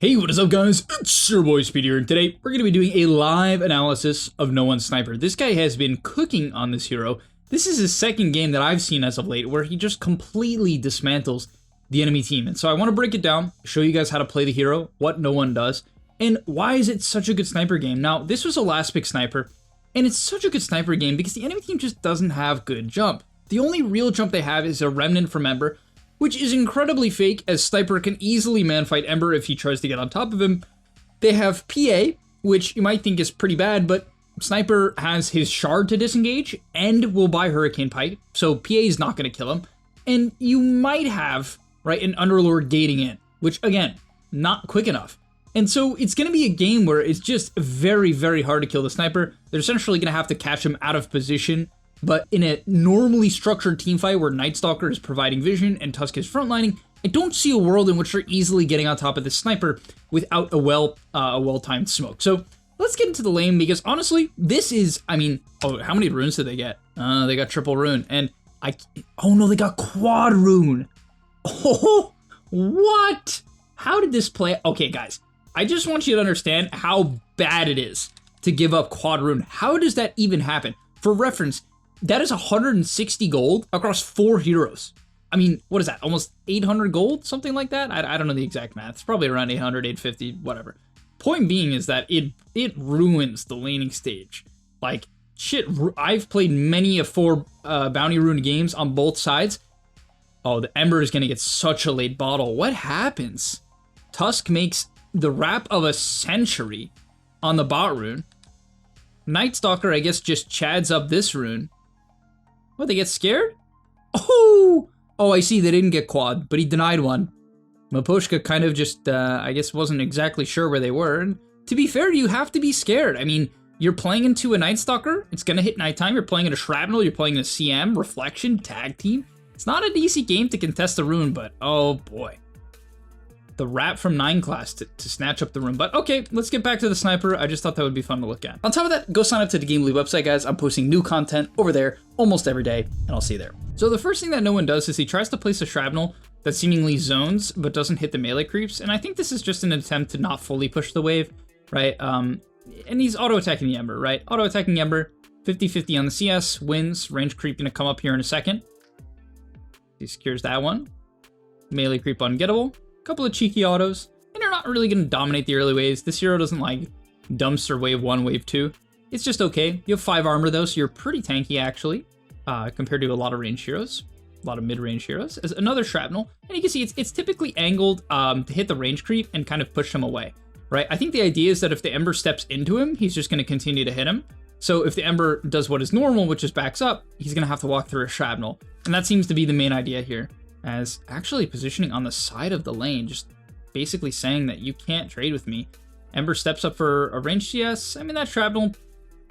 Hey, what is up guys? It's your boy Speed here, and today we're going to be doing a live analysis of No One's Sniper. This guy has been cooking on this hero. This is his second game that I've seen as of late where he just completely dismantles the enemy team. And so I want to break it down, show you guys how to play the hero, what No One does, and why is it such a good sniper game. Now, this was a last pick sniper, and it's such a good sniper game because the enemy team just doesn't have good jump. The only real jump they have is a remnant from Ember, which is incredibly fake, as Sniper can easily man-fight Ember if he tries to get on top of him. They have PA, which you might think is pretty bad, but Sniper has his shard to disengage and will buy Hurricane Pike, so PA is not going to kill him. And you might have, right, an Underlord gating in, which, again, not quick enough. And so it's going to be a game where it's just very, very hard to kill the Sniper. They're essentially going to have to catch him out of position. But in a normally structured teamfight where Night Stalker is providing vision and Tusk is frontlining, I don't see a world in which they're easily getting on top of this Sniper without a well-timed smoke. So let's get into the lane, because honestly, this is, I mean, oh, how many runes did they get? They got triple rune, and oh no, they got quad rune. Oh, what? How did this play? Okay, guys, I just want you to understand how bad it is to give up quad rune. How does that even happen? For reference, that is 160 gold across 4 heroes. I mean, what is that? Almost 800 gold? Something like that? I don't know the exact math. It's probably around 800, 850, whatever. Point being is that it ruins the laning stage. Like, shit, I've played many of 4 bounty rune games on both sides. Oh, the Ember is going to get such a late bottle. What happens? Tusk makes the wrap of a century on the bot rune. Night Stalker, I guess, just chads up this rune. What, they get scared? Oh, I see, they didn't get quad, but he denied one. Maposhka kind of just, I guess, wasn't exactly sure where they were. And to be fair, you have to be scared. I mean, you're playing into a Night Stalker, it's gonna hit nighttime, you're playing in a Shrapnel, you're playing in a CM, Reflection, Tag Team. It's not a decent game to contest the rune, but oh boy. The wrap from 9 class to snatch up the room. But okay, let's get back to the Sniper. I just thought that would be fun to look at. On top of that, go sign up to the gameleap website, guys. I'm posting new content over there almost every day, and I'll see you there. So the first thing that No One does is he tries to place a Shrapnel that seemingly zones, but doesn't hit the melee creeps. And I think this is just an attempt to not fully push the wave, right? And he's auto-attacking the Ember, right? Auto-attacking Ember, 50-50 on the CS, wins. Range creep gonna come up here in a second. He secures that one. Melee creep ungettable. Couple of cheeky autos, and they're not really going to dominate the early waves. This hero doesn't like dumpster wave 1, wave 2. It's just okay. You have 5 armor though, so you're pretty tanky actually, compared to a lot of range heroes, a lot of mid-range heroes. As another Shrapnel, and you can see it's typically angled to hit the range creep and kind of push him away, right? I think the idea is that if the Ember steps into him, he's just going to continue to hit him. So if the Ember does what is normal, which is backs up, he's going to have to walk through a Shrapnel, and that seems to be the main idea here. As actually positioning on the side of the lane, just basically saying that you can't trade with me. Ember steps up for a range CS. I mean, that Shrapnel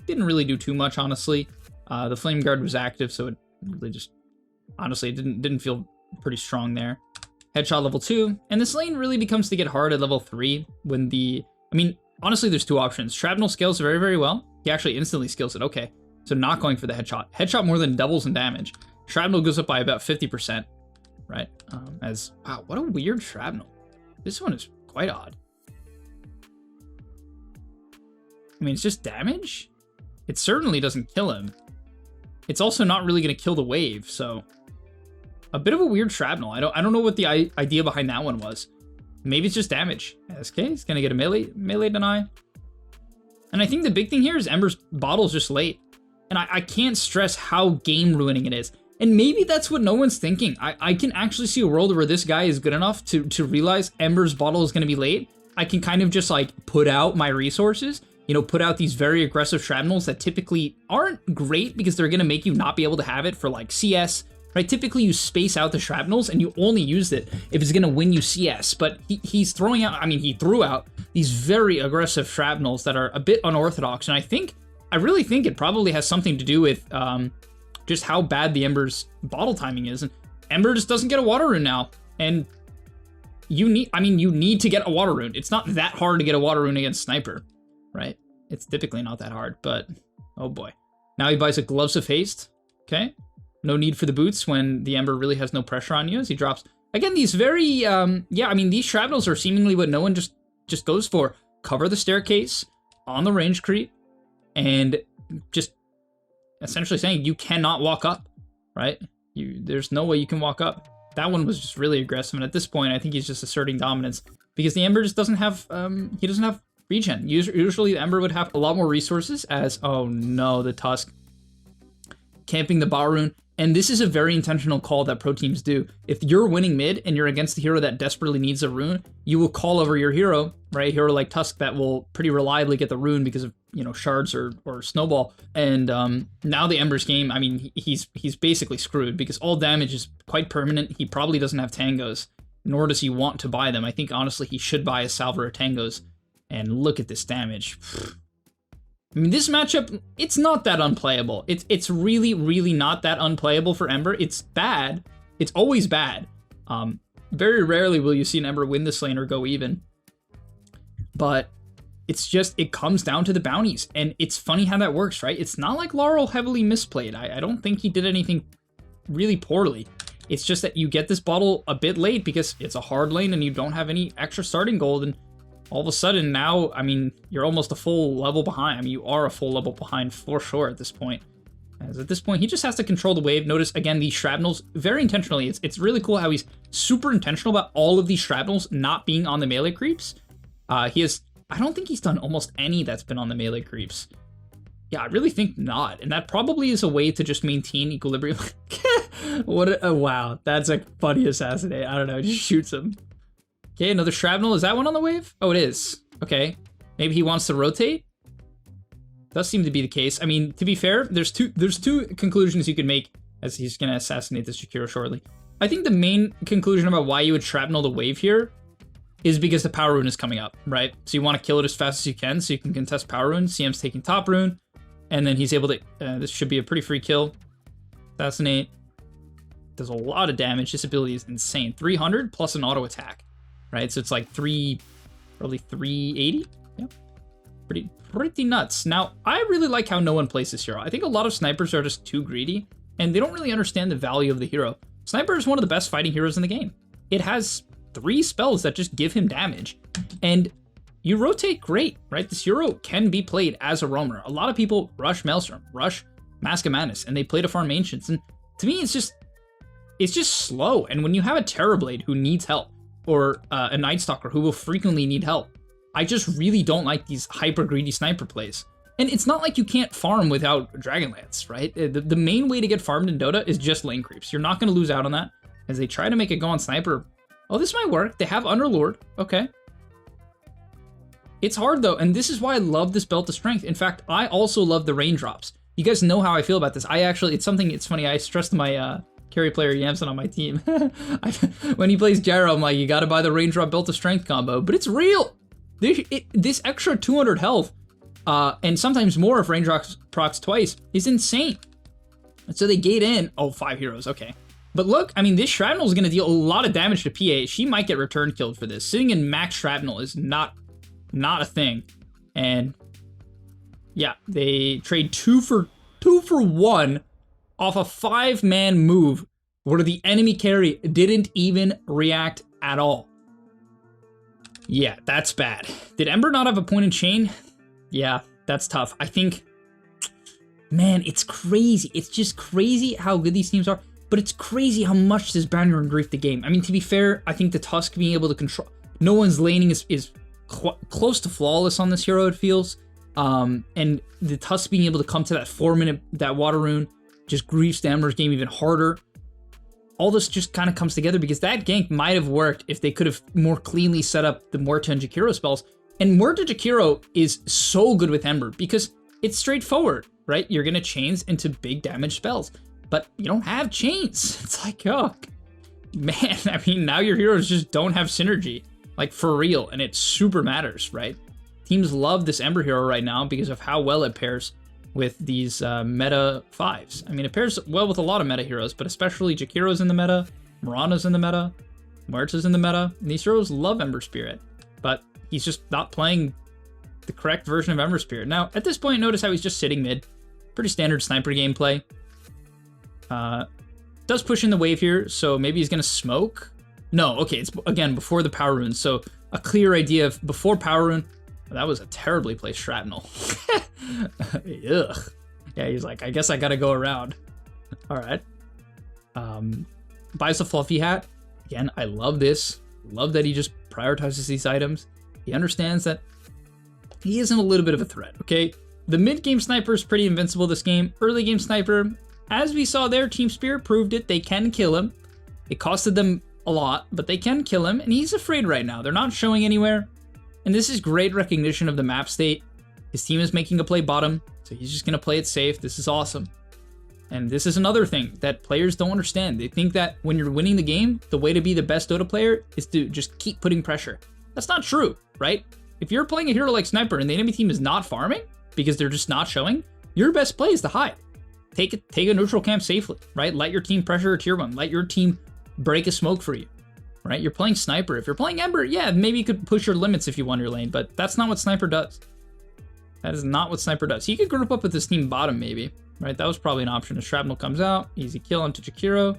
didn't really do too much, honestly. The Flame Guard was active, so it really just, honestly, it didn't feel pretty strong there. Headshot level 2, and this lane really becomes to get hard at level 3 when I mean, honestly, there's 2 options. Shrapnel scales very, very well. He actually instantly skills it, okay. So not going for the headshot. Headshot more than doubles in damage. Shrapnel goes up by about 50%. Right, wow, what a weird Shrapnel. This one is quite odd. I mean, it's just damage? It certainly doesn't kill him. It's also not really going to kill the wave, so a bit of a weird Shrapnel. I don't know what the idea behind that one was. Maybe it's just damage. SK is going to get a melee deny. And I think the big thing here is Ember's bottle's just late. And I can't stress how game ruining it is. And maybe that's what No One's thinking. I can actually see a world where this guy is good enough to realize Ember's bottle is going to be late. I can kind of just like put out my resources, you know, put out these very aggressive Shrapnels that typically aren't great because they're going to make you not be able to have it for like CS, right? Typically you space out the Shrapnels and you only use it if it's going to win you CS. But he's throwing out, I mean, he threw out these very aggressive Shrapnels that are a bit unorthodox. And I really think it probably has something to do with, just how bad the Ember's bottle timing is. And Ember just doesn't get a water rune now. And you need to get a water rune. It's not that hard to get a water rune against Sniper, right? It's typically not that hard, but oh boy. Now he buys a Gloves of Haste, okay? No need for the boots when the Ember really has no pressure on you as he drops. Again, these very, yeah, I mean, these Shrapnels are seemingly what No One just just goes for cover the staircase on the range creep and just essentially saying you cannot walk up, right? There's no way you can walk up. That one was just really aggressive, and at this point, I think he's just asserting dominance because the Ember just doesn't have, he doesn't have regen. Usually the Ember would have a lot more resources as, oh no, the Tusk camping the bot rune. And this is a very intentional call that pro teams do. If you're winning mid and you're against the hero that desperately needs a rune, you will call over your hero, right? A hero like Tusk that will pretty reliably get the rune because of, you know, shards or snowball. And now the Ember's game, I mean, he's basically screwed because all damage is quite permanent. He probably doesn't have tangos, nor does he want to buy them. I think honestly he should buy a salver or tangos. And look at this damage. I mean, this matchup, it's not that unplayable. It's really, really not that unplayable for Ember. It's bad. It's always bad. Very rarely will you see an Ember win this lane or go even. But it's just, it comes down to the bounties. And it's funny how that works, right? It's not like Laurel heavily misplayed. I don't think he did anything really poorly. It's just that you get this bottle a bit late because it's a hard lane and you don't have any extra starting gold. And all of a sudden now, I mean, you're almost a full level behind. I mean, you are a full level behind for sure at this point. As at this point, he just has to control the wave. Notice, again, these shrapnels, very intentionally. It's really cool how he's super intentional about all of these shrapnels not being on the melee creeps. He has, I don't think he's done almost any that's been on the melee creeps. Yeah, I really think not. And that probably is a way to just maintain equilibrium. Wow, that's a funny assassinate. I don't know, just shoots him. Okay, another shrapnel. Is that one on the wave? Oh, it is. Okay. Maybe he wants to rotate? Does seem to be the case. I mean, to be fair, there's two conclusions you could make as he's going to assassinate this Jakiro shortly. I think the main conclusion about why you would shrapnel the wave here is because the power rune is coming up, right? So you want to kill it as fast as you can so you can contest power rune. CM's taking top rune, and then he's able to, this should be a pretty free kill. Assassinate. Does a lot of damage. This ability is insane. 300 plus an auto attack. Right, so it's like probably 380. Yeah, pretty nuts. Now, I really like how no one plays this hero. I think a lot of snipers are just too greedy, and they don't really understand the value of the hero. Sniper is one of the best fighting heroes in the game. It has 3 spells that just give him damage, and you rotate great, right? This hero can be played as a roamer. A lot of people rush Maelstrom, rush Mask of Madness, and they play to farm Ancients, and to me, it's just slow. And when you have a Terrorblade who needs help, or a Night Stalker who will frequently need help, I just really don't like these hyper greedy sniper plays. And it's not like you can't farm without Dragonlance, right? The main way to get farmed in Dota is just lane creeps. You're not going to lose out on that as they try to make it go on sniper. Oh, this might work. They have Underlord. Okay. It's hard though, and this is why I love this belt of strength. In fact, I also love the raindrops. You guys know how I feel about this. It's funny, I stressed my carry player Yamson on my team. When he plays Gyro, I'm like, you gotta buy the raindrop belt of strength combo, but it's real. This extra 200 health, and sometimes more if raindrops procs twice, is insane. And so they gate in, 5 heroes, okay. But look, I mean, this shrapnel is gonna deal a lot of damage to PA. She might get return killed for this. Sitting in max shrapnel is not a thing. And yeah, they trade 2 for 1 off a 5-man move where the enemy carry didn't even react at all. Yeah, that's bad. Did Ember not have a point in chain? Yeah, that's tough. I think, man, it's crazy. It's just crazy how good these teams are, but it's crazy how much this Bounty Rune griefed the game. I mean, to be fair, I think the Tusk being able to control, no one's laning is close to flawless on this hero, it feels. And the Tusk being able to come to that 4-minute, that water rune, just griefs the Ember's game even harder. All this just kind of comes together because that gank might have worked if they could have more cleanly set up the Muerta and Jakiro spells. And Muerta Jakiro is so good with Ember because it's straightforward, right? You're going to chains into big damage spells, but you don't have chains. It's like, oh, man, I mean, now your heroes just don't have synergy, like for real, and it super matters, right? Teams love this Ember hero right now because of how well it pairs with these meta 5s. I mean, it pairs well with a lot of meta heroes, but especially Jakiro's in the meta, Mirana's in the meta, Muerta's in the meta, and these heroes love Ember Spirit, but he's just not playing the correct version of Ember Spirit. Now, at this point, notice how he's just sitting mid. Pretty standard sniper gameplay. Does push in the wave here, so maybe he's gonna smoke. No, okay, it's again before the power rune, so a clear idea of before Power Rune. That was a terribly placed shrapnel. Ugh. Yeah, he's like, I guess I gotta go around. All right. Buys a fluffy hat. Again, I love this. Love that he just prioritizes these items. He understands that he isn't a little bit of a threat, okay? The mid-game sniper is pretty invincible this game. Early game sniper, as we saw there, Team Spirit proved it. They can kill him. It costed them a lot, but they can kill him, and he's afraid right now. They're not showing anywhere, and this is great recognition of the map state. His team is making a play bottom, so he's just going to play it safe. This is awesome. And this is another thing that players don't understand. They think that when you're winning the game, the way to be the best Dota player is to just keep putting pressure. That's not true, right? If you're playing a hero like Sniper and the enemy team is not farming because they're just not showing, your best play is to hide. Take a neutral camp safely, right? Let your team pressure a tier 1. Let your team break a smoke for you, right? You're playing Sniper. If you're playing Ember, yeah, maybe you could push your limits if you want your lane, but that's not what Sniper does. That is not what Sniper does. He could group up with his team bottom maybe, right? That was probably an option. A Shrapnel comes out, easy kill onto Jakiro,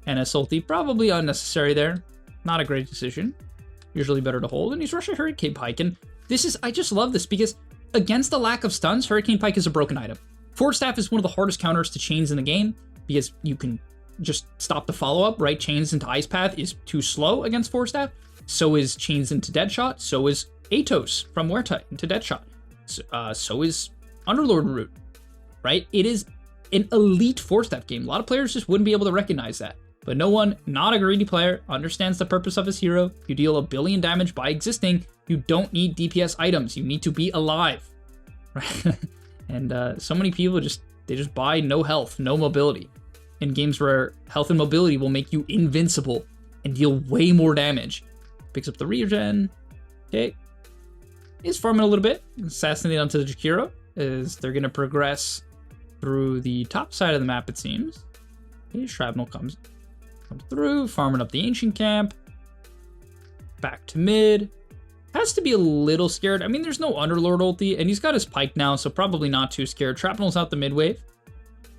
and a Salty, probably unnecessary there. Not a great decision. Usually better to hold, and he's rushing Hurricane Pike, and I just love this because against the lack of stuns, Hurricane Pike is a broken item. Forward Staff is one of the hardest counters to chains in the game because you can just stop the follow-up, right? Chains into Ice Path is too slow against Forward Staff. So is Chains into Deadshot. So is Atos from Huerta into Deadshot. So is Underlord Root, right? It is an elite Forward Staff game. A lot of players just wouldn't be able to recognize that. But no one, not a greedy player, understands the purpose of his hero. You deal 1 billion damage by existing. You don't need DPS items. You need to be alive, right? And so many people just buy no health, no mobility in games where health and mobility will make you invincible and deal way more damage. Picks up the regen. Okay. Is farming a little bit. Assassinate onto the Jakiro as they're going to progress through the top side of the map, it seems. Okay, Shrapnel comes through, farming up the Ancient Camp. Back to mid. Has to be a little scared. I mean, there's no Underlord ulti, and he's got his Pike now, so probably not too scared. Shrapnel's out the mid wave.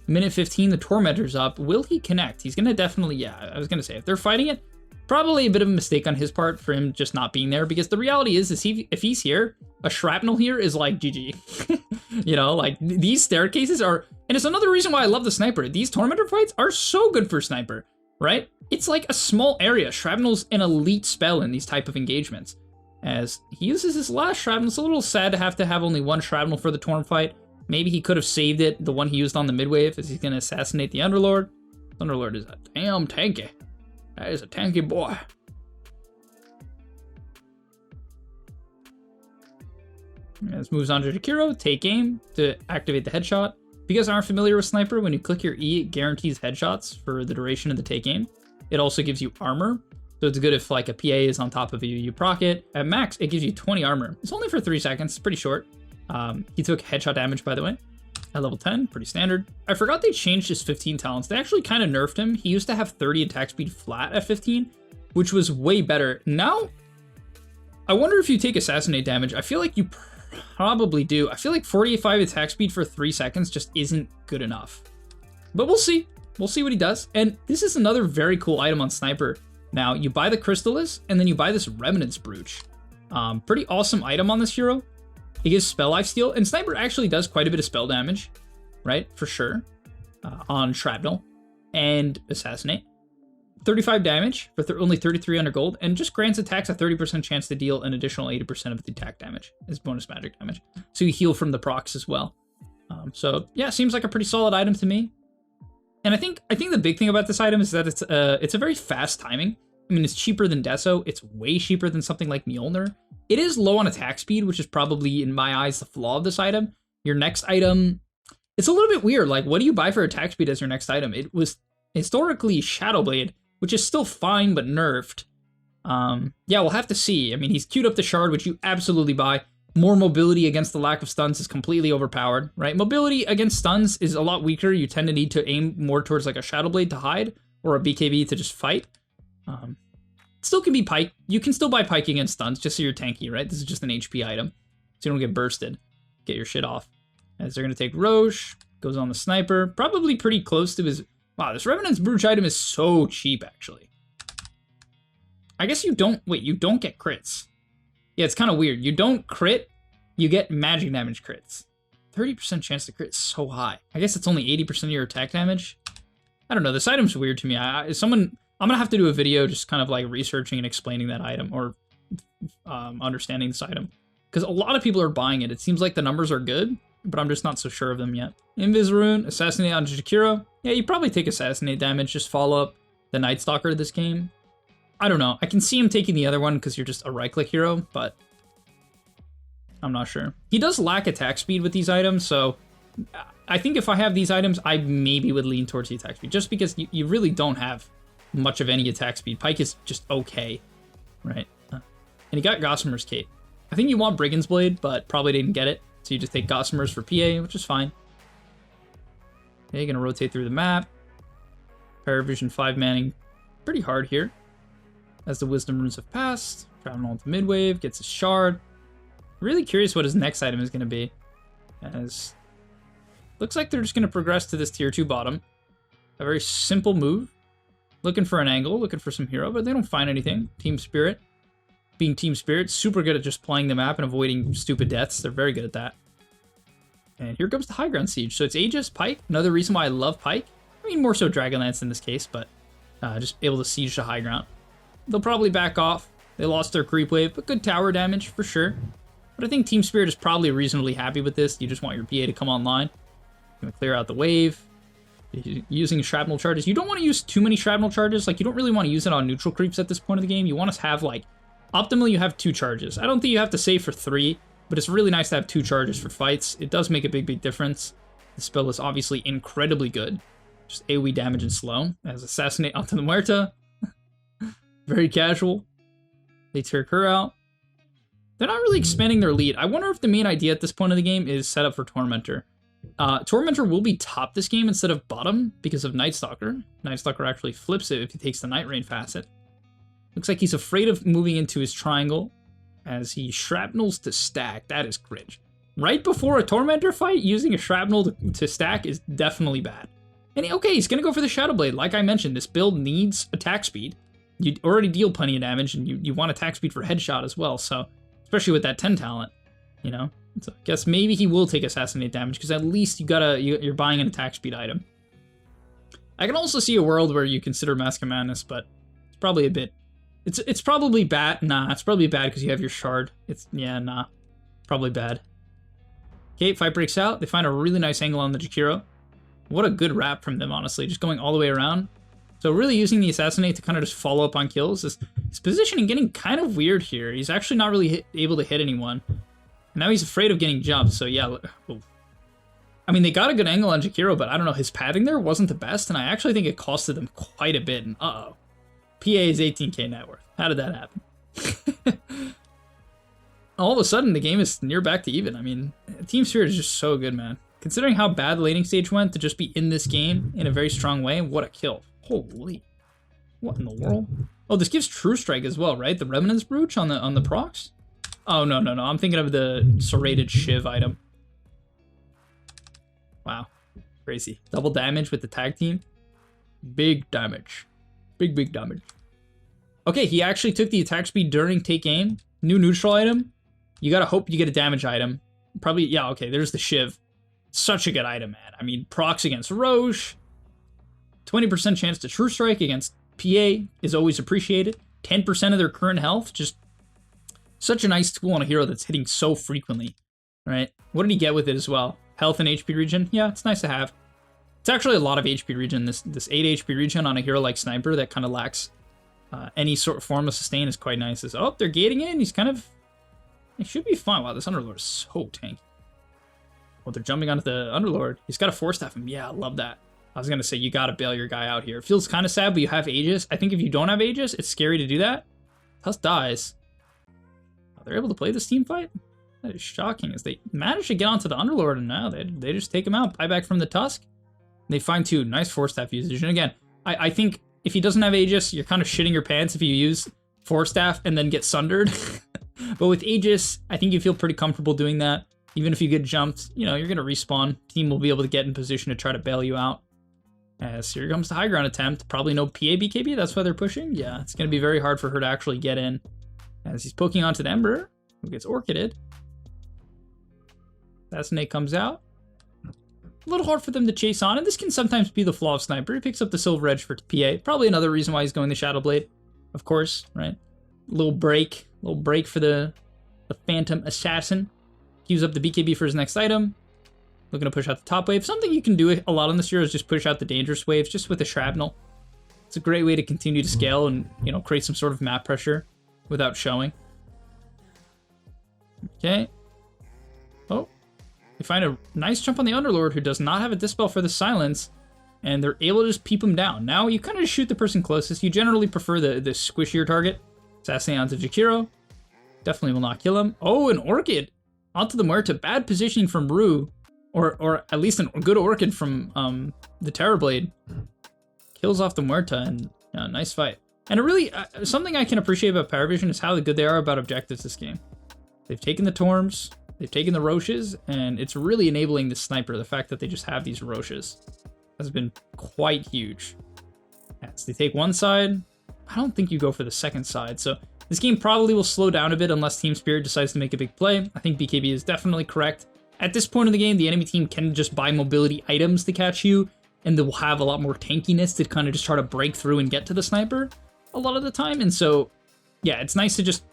Minute 15, the Tormentor's up. Will he connect? He's going to definitely, yeah, I was going to say, if they're fighting it, probably a bit of a mistake on his part for him just not being there, because the reality is if he's here, a Shrapnel here is like GG. You know, like, these staircases are, and it's another reason why I love the Sniper. These Tormentor fights are so good for Sniper, right? It's like a small area. Shrapnel's an elite spell in these type of engagements. As he uses his last Shrapnel. It's a little sad to have only one Shrapnel for the Torm fight. Maybe he could have saved it, the one he used on the midwave, as he's going to assassinate the Underlord. Underlord is a damn tanky. That is a tanky boy. This moves on to Jakiro. Take aim to activate the headshot. If you guys aren't familiar with Sniper, when you click your E, it guarantees headshots for the duration of the take aim. It also gives you armor. So it's good if like a PA is on top of you, you proc it. At max, it gives you 20 armor. It's only for 3 seconds, it's pretty short. He took headshot damage, by the way, at level 10, pretty standard. I forgot they changed his 15 talents. They actually kind of nerfed him. He used to have 30 attack speed flat at 15, which was way better. Now, I wonder if you take assassinate damage. I feel like you probably do. I feel like 45 attack speed for 3 seconds just isn't good enough. But we'll see. We'll see what he does. And this is another very cool item on Sniper. Now, you buy the Crystallis, and then you buy this Remnant's Brooch. Pretty awesome item on this hero. It gives spell lifesteal, and Sniper actually does quite a bit of spell damage, right? For sure. On Shrapnel and Assassinate. 35 damage for only 3,300 gold, and just grants attacks a 30% chance to deal an additional 80% of the attack damage as bonus magic damage. So you heal from the procs as well. So yeah, seems like a pretty solid item to me. And I think the big thing about this item is that it's a very fast timing. I mean, it's cheaper than Deso. It's way cheaper than something like Mjolnir. It is low on attack speed, which is probably, in my eyes, the flaw of this item. Your next item, it's a little bit weird. Like, what do you buy for attack speed as your next item? It was historically Shadowblade, which is still fine, but nerfed. Yeah, we'll have to see. I mean, he's queued up the Shard, which you absolutely buy. More mobility against the lack of stuns is completely overpowered, right? Mobility against stuns is a lot weaker. You tend to need to aim more towards like a Shadowblade to hide, or a BKB to just fight. Still can be Pike. You can still buy Pike against stuns, just so you're tanky, right? This is just an HP item, so you don't get bursted. Get your shit off. As they're going to take Roche, goes on the Sniper. Probably pretty close to his... Wow, this Revenant's Brooch item is so cheap, actually. I guess you don't... Wait, you don't get crits. Yeah, it's kind of weird. You don't crit, you get magic damage crits. 30% chance to crit is so high. I guess it's only 80% of your attack damage. I don't know. This item's weird to me. I'm gonna have to do a video just kind of like researching and explaining that item, or understanding this item, because a lot of people are buying it. It seems like the numbers are good, but I'm just not so sure of them yet. Invis rune, assassinate on Jakiro. Yeah, you probably take assassinate damage. Just follow up the Night Stalker of this game. I don't know. I can see him taking the other one because you're just a right-click hero, but I'm not sure. He does lack attack speed with these items, so I think if I have these items, I maybe would lean towards the attack speed, just because you really don't have much of any attack speed. Pike is just okay, right? And he got Gossamer's Cape. I think you want Brigand's Blade, but probably didn't get it, so you just take Gossamer's for PA, which is fine. Okay, you're gonna rotate through the map. Paravision 5 manning pretty hard here. As the Wisdom runes have passed, traveling on to midwave, gets a shard. Really curious what his next item is going to be. As looks like they're just going to progress to this tier 2 bottom. A very simple move. Looking for an angle, looking for some hero, but they don't find anything. Team Spirit. Being Team Spirit, super good at just playing the map and avoiding stupid deaths. They're very good at that. And here comes the high ground siege. So it's Aegis, Pike. Another reason why I love Pike. I mean, more so Dragonlance in this case, but just able to siege the high ground. They'll probably back off. They lost their creep wave, but good tower damage for sure. But I think Team Spirit is probably reasonably happy with this. You just want your PA to come online. You're gonna clear out the wave. Using shrapnel charges. You don't want to use too many shrapnel charges. Like, you don't really want to use it on neutral creeps at this point of the game. You want to have, like, optimally you have 2 charges. I don't think you have to save for 3, but it's really nice to have 2 charges for fights. It does make a big difference. The spell is obviously incredibly good. Just AoE damage and slow. As Assassinate onto the Muerta. Very casual. They take her out. They're not really expanding their lead. I wonder if the main idea at this point of the game is set up for Tormentor. Tormentor will be top this game instead of bottom because of Night Stalker. Night Stalker actually flips it if he takes the Night Rain facet. Looks like he's afraid of moving into his triangle as he shrapnels to stack. That is cringe. Right before a Tormentor fight, using a shrapnel to stack is definitely bad. And okay, he's going to go for the Shadow Blade. Like I mentioned, this build needs attack speed. You already deal plenty of damage, and you want attack speed for headshot as well, so especially with that 10 talent, you know? So I guess maybe he will take assassinate damage, because at least you're buying an attack speed item. I can also see a world where you consider Mask of Madness, but it's probably a bit... It's probably bad. Nah, it's probably bad because you have your shard. Yeah, nah. Probably bad. Okay, fight breaks out. They find a really nice angle on the Jakiro. What a good wrap from them, honestly. Just going all the way around. So really using the Assassinate to kind of just follow up on kills. His positioning getting kind of weird here. He's actually not really able to hit anyone. And now he's afraid of getting jumped, so yeah. I mean, they got a good angle on Jakiro, but I don't know, his padding there wasn't the best, and I actually think it costed them quite a bit, and uh-oh. PA is 18k net worth. How did that happen? All of a sudden, the game is near back to even. I mean, Team Spirit is just so good, man. Considering how bad the laning stage went, to just be in this game in a very strong way, what a kill. Holy, what in the world? Oh, this gives True Strike as well, right? The Remnant's Brooch on the procs? Oh, no. I'm thinking of the serrated Shiv item. Wow, crazy. Double damage with the tag team. Big damage. Big damage. Okay, he actually took the attack speed during take aim. New neutral item. You gotta hope you get a damage item. Probably, yeah, okay, there's the Shiv. Such a good item, man. I mean, procs against Roche. 20% chance to True Strike against PA is always appreciated. 10% of their current health. Just such a nice tool on a hero that's hitting so frequently, right? What did he get with it as well? Health and HP regen? Yeah, it's nice to have. It's actually a lot of HP regen. This 8 HP regen on a hero like Sniper that kind of lacks any sort of form of sustain is quite nice. Oh, they're gating in. He's kind of... He should be fine. Wow, this Underlord is so tanky. Well, they're jumping onto the Underlord. He's got to Force Staff him. Yeah, I love that. I was going to say, you got to bail your guy out here. It feels kind of sad, but you have Aegis. I think if you don't have Aegis, it's scary to do that. Tusk dies. Oh, they're able to play this team fight? That is shocking, as they manage to get onto the Underlord, and now they just take him out. Buyback from the Tusk. They find 2. Nice Force Staff usage. And again, I think if he doesn't have Aegis, you're kind of shitting your pants if you use Force Staff and then get sundered. But with Aegis, I think you feel pretty comfortable doing that. Even if you get jumped, you know, you're going to respawn. Team will be able to get in position to try to bail you out. As here comes the high ground attempt. Probably no PA BKB, that's why they're pushing. Yeah, it's going to be very hard for her to actually get in. As he's poking onto the Ember. Who gets orchided. Assassinate comes out. A little hard for them to chase on, and this can sometimes be the flaw of Sniper. He picks up the Silver Edge for PA. Probably another reason why he's going the Shadow Blade, of course, right? Little break for the Phantom Assassin. Queues up the BKB for his next item. Looking to push out the top wave. Something you can do a lot on this hero is just push out the dangerous waves just with the shrapnel. It's a great way to continue to scale and, you know, create some sort of map pressure without showing. Okay. Oh. They find a nice jump on the Underlord who does not have a Dispel for the silence, and they're able to just peep him down. Now, you kind of shoot the person closest. You generally prefer the squishier target. Assassinate onto Jakiro. Definitely will not kill him. Oh, an Orchid onto the Muerta. Bad positioning from Rue, or at least a good Orchid from the Terrorblade. Kills off the Muerta, and nice fight. And it really, something I can appreciate about Paravision is how good they are about objectives this game. They've taken the Torms, they've taken the Roches, and it's really enabling the Sniper. The fact that they just have these Roches has been quite huge. As they take one side, I don't think you go for the second side. So this game probably will slow down a bit unless Team Spirit decides to make a big play. I think BKB is definitely correct. At this point in the game, the enemy team can just buy mobility items to catch you, and they'll have a lot more tankiness to kind of just try to break through and get to the Sniper a lot of the time. And so, yeah, it's nice to just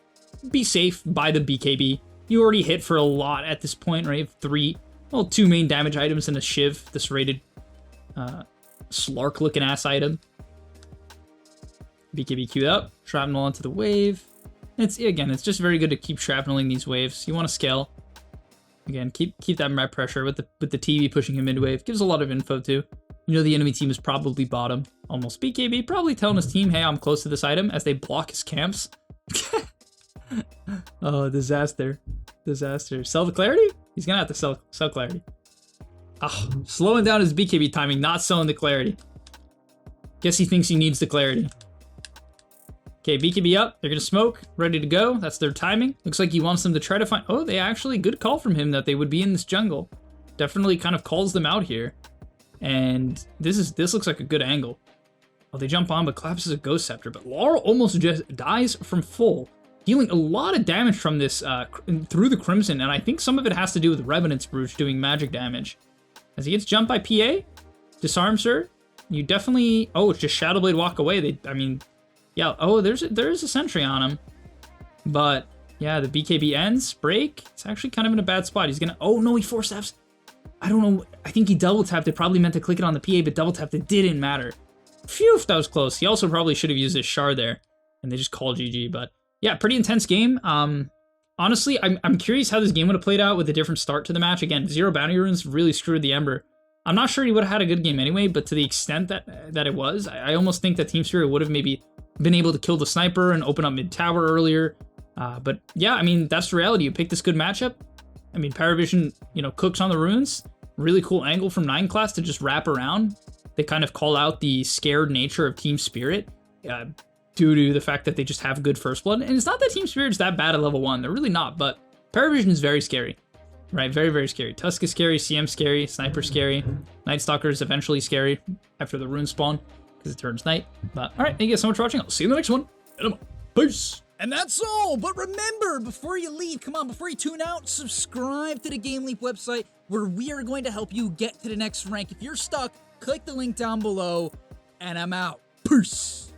be safe by the BKB. You already hit for a lot at this point, right? Two main damage items and a Shiv, this rated Slark-looking ass item. BKB queued up, shrapnel onto the wave. It's just very good to keep shrapneling these waves. You want to scale. Again, keep that map pressure with the TV pushing him into wave. Gives a lot of info too. You know the enemy team is probably bottom. Almost BKB, probably telling his team, hey, I'm close to this item, as they block his camps. Oh, disaster. Disaster. Sell the clarity? He's gonna have to sell clarity. Oh, slowing down his BKB timing, not selling the clarity. Guess he thinks he needs the clarity. Okay, BKB up. They're gonna smoke. Ready to go. That's their timing. Looks like he wants them to try to find... Oh, they actually... Good call from him that they would be in this jungle. Definitely kind of calls them out here. And this looks like a good angle. Oh, they jump on, but collapses a Ghost Scepter. But Laurel almost just dies from full, dealing a lot of damage from this through the Crimson, and I think some of it has to do with Revenant's Brooch doing magic damage. As he gets jumped by PA, disarms her. You definitely... Oh, it's just Shadowblade walk away. Yeah, oh, there is a sentry on him. But, yeah, the BKB ends. Break. It's actually kind of in a bad spot. He's gonna... Oh, no, he force taps. I don't know. I think he double tapped. It probably meant to click it on the PA, but double tapped. It didn't matter. Phew, that was close. He also probably should have used his shard there. And they just call GG, but... Yeah, pretty intense game. Honestly, I'm curious how this game would have played out with a different start to the match. Again, 0 bounty runes really screwed the Ember. I'm not sure he would have had a good game anyway, but to the extent that it was, I almost think that Team Spirit would have maybe been able to kill the Sniper and open up mid-tower earlier. But yeah, I mean, that's the reality. You pick this good matchup. I mean, Paravision, cooks on the runes. Really cool angle from 9 class to just wrap around. They kind of call out the scared nature of Team Spirit. Due to the fact that they just have good first blood. And it's not that Team Spirit's that bad at level 1. They're really not, but Paravision is very scary. Right? Very, very scary. Tusk is scary, CM scary, Sniper scary. Night Stalker is eventually scary after the rune spawn, because it turns night. But alright, thank you guys so much for watching. I'll see you in the next one. Peace! And that's all, but remember, before you leave, before you tune out, subscribe to the GameLeap website, where we are going to help you get to the next rank. If you're stuck, click the link down below, and I'm out. Peace!